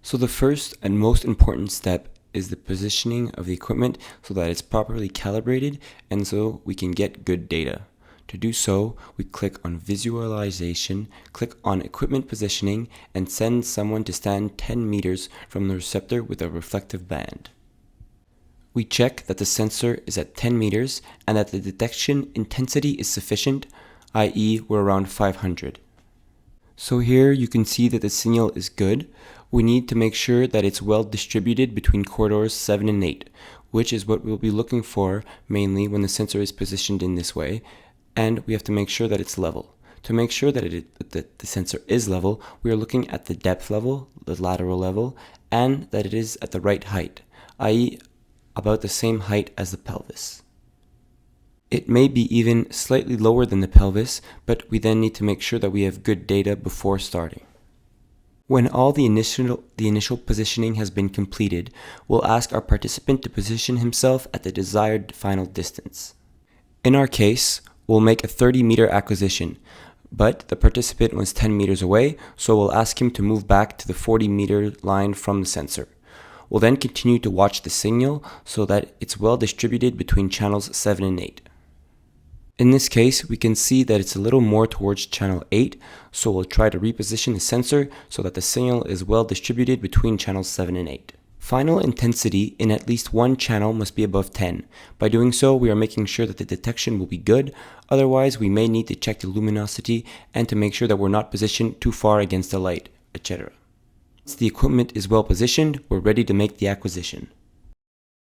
So the first and most important step is the positioning of the equipment so that it's properly calibrated and so we can get good data. To do so, we click on Visualization, click on Equipment Positioning, and send someone to stand 10 meters from the receptor with a reflective band. We check that the sensor is at 10 meters and that the detection intensity is sufficient, i.e. we're around 500. So here you can see that the signal is good. We need to make sure that it's well distributed between corridors 7 and 8, which is what we'll be looking for mainly when the sensor is positioned in this way, and we have to make sure that it's level. To make sure that the sensor is level, we are looking at the depth level, the lateral level, and that it is at the right height, i.e. about the same height as the pelvis. It may be even slightly lower than the pelvis, but we then need to make sure that we have good data before starting. When all the initial positioning has been completed, we'll ask our participant to position himself at the desired final distance. In our case, we'll make a 30-meter acquisition, but the participant was 10 meters away, so we'll ask him to move back to the 40-meter line from the sensor. We'll then continue to watch the signal so that it's well distributed between channels 7 and 8. In this case, we can see that it's a little more towards channel 8, so we'll try to reposition the sensor so that the signal is well distributed between channels 7 and 8. Final intensity in at least one channel must be above 10. By doing so, we are making sure that the detection will be good, otherwise we may need to check the luminosity and to make sure that we're not positioned too far against the light, etc. Once the equipment is well positioned, we're ready to make the acquisition.